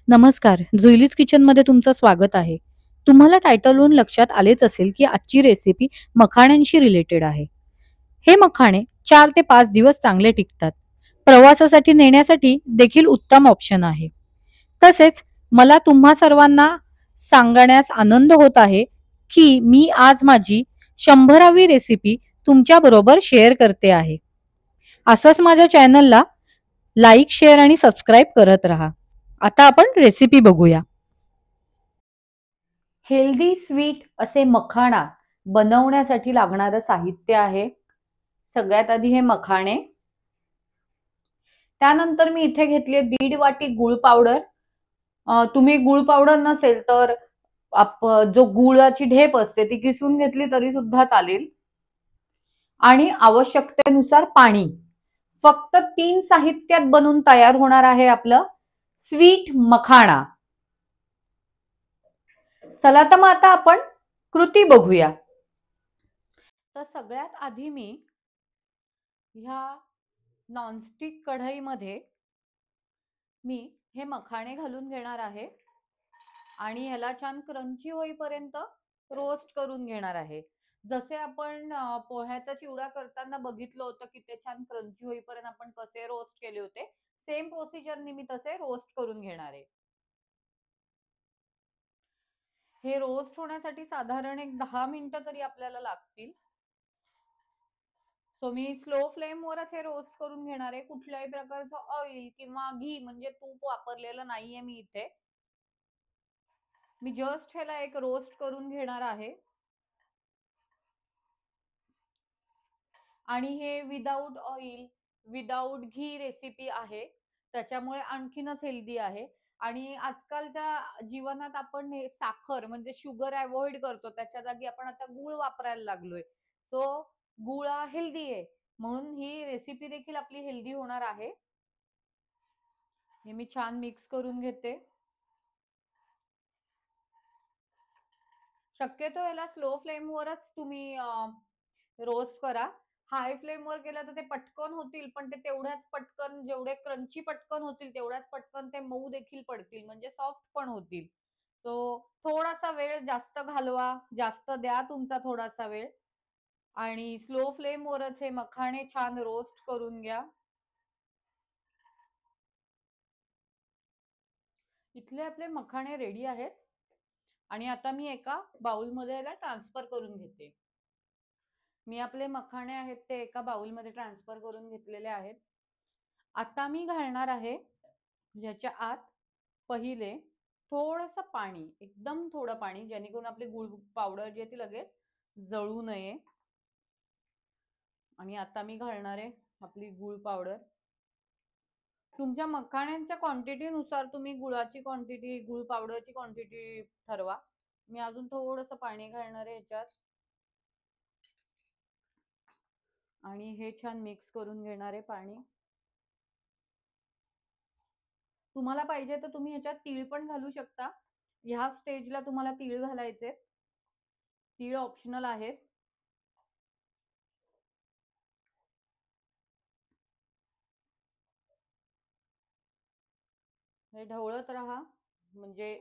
नमस्कार, जुईलीज किचनमध्ये तुमचं स्वागत आहे. तुम्हाला टायटलवरून लक्षात आलेच असेल की आजची रेसिपी मखाण्यांशी रिलेटेड आहे. हे मखाणे 4 ते 5 दिवस चांगले टिकतात. प्रवासासाठी नेण्यासाठी देखील उत्तम ऑप्शन आहे. तसेच मला तुम्हा सर्वांना सांगण्यास आनंद होत आहे की मी आज माझी 100वी रेसिपी तुमच्याबरोबर शेअर करते आहे. असंच माझ्या चॅनलला लाईक, शेअर आणि सबस्क्राईब करत राहा. आता आपण रेसिपी बघूया. हेल्दी स्वीट असे मखाणा बनवण्यासाठी लागणारं साहित्य आहे. सगळ्यात आधी हे मखाणे, त्यानंतर मी इथे घेतली 1.5 वाटी गूळ पावडर. तुम्ही गूळ पावडर नसेल तर जो गुळाची ढेप असते ती किसून घेतली तरी सुद्धा चालेल. आणि आवश्यकतेनुसार पाणी. फक्त 3 साहित्यात बनून तयार होणार आहे आपलं स्वीट मखाणा. चला तर मग आता आपण कृती बघूया. तर सगळ्यात आधी मी ह्या नॉनस्टिक कढईमध्ये मी हे मखाणे घालून घेणार आहे आणि ह्याला छान क्रंची होईपर्यंत रोस्ट करून घेणार आहे. जसे आपण पोह्याचा चिवडा करताना बघितलं होतं की ते छान क्रंची होईपर्यंत आपण कसे रोस्ट केले होते, सेम प्रोसिजरने मी तसे रोस्ट करून घेणार आहे. हे रोस्ट होण्यासाठी साधारण एक 10 मिनिटं तरी आपल्याला लागतील. सो मी स्लो फ्लेमवरच हे रोस्ट करून घेणार आहे. कुठल्याही प्रकारचं ऑइल किंवा घी म्हणजे तूप वापरलेलं नाहीये मी इथे. मी जस्ट ह्याला एक रोस्ट करून घेणार आहे. आणि हे विदाऊट ऑइल, विदाऊट घी रेसिपी आहे. त्याच्यामुळे आणखीनच हेल्दी आहे. आणि आजकालच्या जीवनात आपण हे साखर म्हणजे शुगर अवॉइड करतो. त्याच्या जागी आपण आता गूळ वापरायला लागलोय. सो गूळ हा हेल्दी आहे. म्हणून ही रेसिपी देखील आपली हेल्दी होणार आहे. हे मी छान मिक्स करून घेते. शक्यतो याला स्लो फ्लेमवरच तुम्ही रोस्ट करा. हाय फ्लेमवर केलं तर ते पटकन होतील, पण ते तेवढ्याच पटकन जेवढे क्रंची पटकन होतील तेवढ्याच पटकन ते मऊ देखील पडतील म्हणजे सॉफ्ट पण होतील. सो थोडासा वेळ जास्त घालवा, जास्त द्या तुमचा थोडासा वेळ आणि स्लो फ्लेमवरच हे मखाणे छान रोस्ट करून घ्या. इथले आपले मखाणे रेडी आहेत आणि आता मी एका बाउलमध्ये याला ट्रान्सफर करून घेते. मी आपले मखाणे आहेत ते एका बाउलमध्ये ट्रान्सफर करून घेतलेले आहेत. आता मी घालणार आहे याच्या आत पहिले थोडंसं पाणी, एकदम थोडं पाणी, जेणेकरून आपली गूळ पावडर जी आहे ती लगेच जळू नये. आणि आता मी घालणार आहे आपली गूळ पावडर. तुमच्या मखाण्यांच्या क्वांटिटीनुसार तुम्ही गुळाची क्वांटिटी, गूळ पावडरची क्वांटिटी ठरवा. मी अजून थोडंसं पाणी घालणार आहे ह्याच्यात आणि हे छान मिक्स करून घेणार आहे पाणी. तुम्हाला पाहिजे तर तुम्ही ह्याच्यात तीळ पण घालू शकता. ह्या स्टेजला तुम्हाला तीळ घालायचे. तीळ ऑप्शनल आहेत. हे ढवळत राहा म्हणजे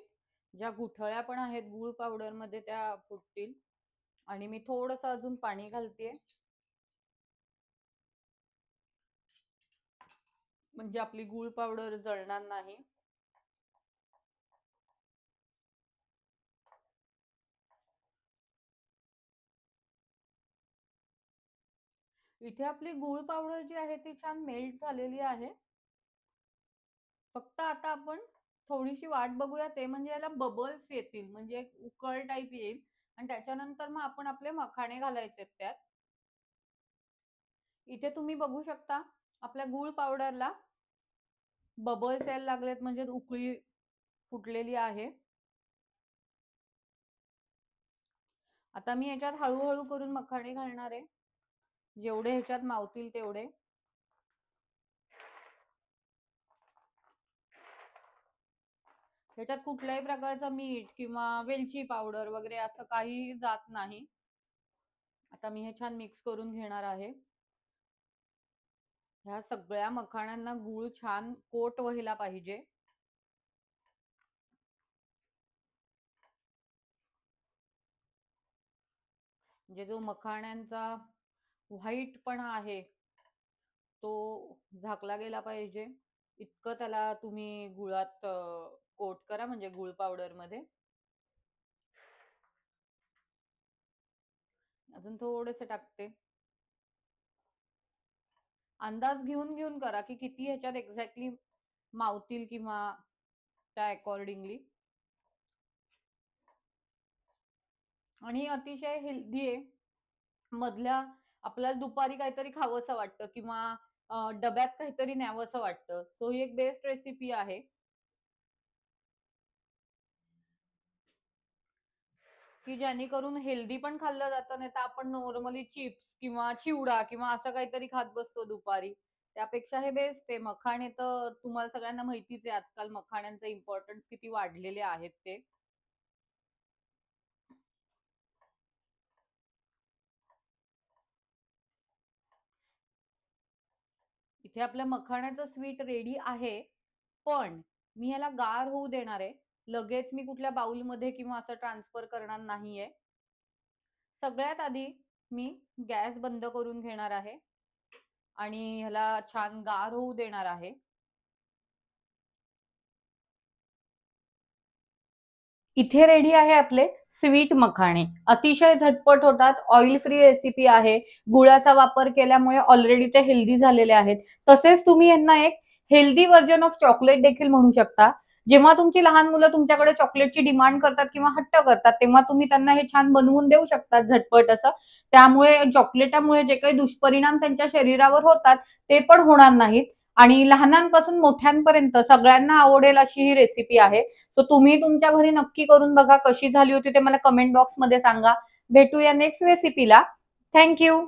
ज्या गुठळ्या पण आहेत गूळ पावडर मध्ये त्या फुटतील. आणि मी थोडंसं अजून पाणी घालतेय म्हणजे आपली गूळ पावडर जळणार नाही. इथे आपली गूळ पावडर जी आहे ती छान मेल्ट झालेली आहे. फक्त आता आपण थोडीशी वाट बघूया, ते म्हणजे याला बबल्स येतील म्हणजे उकळ टाईप येईल आणि त्याच्यानंतर मग आपण आपले मखाणे घालायचे त्यात. इथे तुम्ही बघू शकता आपल्या गूळ पावडरला बबल्स यायला लागलेत म्हणजे उकळी फुटलेली आहे. आता मी ह्याच्यात हळूहळू करून मखाणे घालणार आहे, जेवढे ह्याच्यात मावतील तेवढे. ह्याच्यात कुठल्याही प्रकारचं मीठ किंवा वेलची पावडर वगैरे असं काही जात नाही. आता मी हे छान मिक्स करून घेणार आहे. ह्या सगळ्या मखाण्यांना गूळ छान कोट व्हायला पाहिजे. म्हणजे जो मखाण्यांचा व्हाईटपणा आहे तो झाकला गेला पाहिजे, इतकं त्याला तुम्ही गुळात कोट करा, म्हणजे गुळ पावडर मध्ये. अजून थोडेसे टाकते. अंदाज घेऊन घेऊन करा की किती ह्याच्यात एक्झॅक्टली मावतील किंवा त्या अकॉर्डिंगली. आणि अतिशय हेल्दी आहे. मधल्या आपल्याला दुपारी काहीतरी खावंसं वाटतं किंवा डब्यात काहीतरी न्यावंसं वाटतं, सो ही एक बेस्ट रेसिपी आहे. की जेणेकरून हेल्दी पण खाल्लं जातं, नाही तर आपण नॉर्मली चिप्स किंवा चिवडा किंवा असं काहीतरी खात बसतो दुपारी. त्यापेक्षा हे बेस्ट आहे. मखाणे तर तुम्हाला सगळ्यांना माहितीच आहे, आजकाल मखाण्यांचा इम्पॉर्टन्स किती वाढलेले आहेत ते. इथे आपल्या मखाण्याचं स्वीट रेडी आहे, पण मी याला गार होऊ देणार आहे. लगेच मी कुठल्या बाउलमध्ये किंवा असं ट्रान्सफर करणार नाहीये. सगळ्यात आधी मी गॅस बंद करून घेणार आहे आणि ह्याला छान गार होऊ देणार आहे. इथे रेडी आहे आपले स्वीट मखाणे. अतिशय झटपट होतात, ऑइल फ्री रेसिपी आहे. गुळाचा वापर केल्यामुळे ऑलरेडी ते हेल्दी झालेले आहेत. तसेच तुम्ही यांना एक हेल्दी व्हर्जन ऑफ चॉकलेट देखील म्हणू शकता. जेव्हा तुमची लहान मुलं तुमच्याकडे चॉकलेटची डिमांड करतात किंवा हट्ट करतात, तेव्हा तुम्ही त्यांना हे छान बनवून देऊ शकतात झटपट असं. त्यामुळे चॉकलेटामुळे जे काही दुष्परिणाम त्यांच्या शरीरावर होतात ते पण होणार नाहीत. आणि लहानांपासून मोठ्यांपर्यंत सगळ्यांना आवडेल अशी ही रेसिपी आहे. सो तुम्ही तुमच्या घरी नक्की करून बघा, कशी झाली होती ते मला कमेंट बॉक्स मध्ये सांगा. भेटूया नेक्स्ट रेसिपीला. थँक्यू.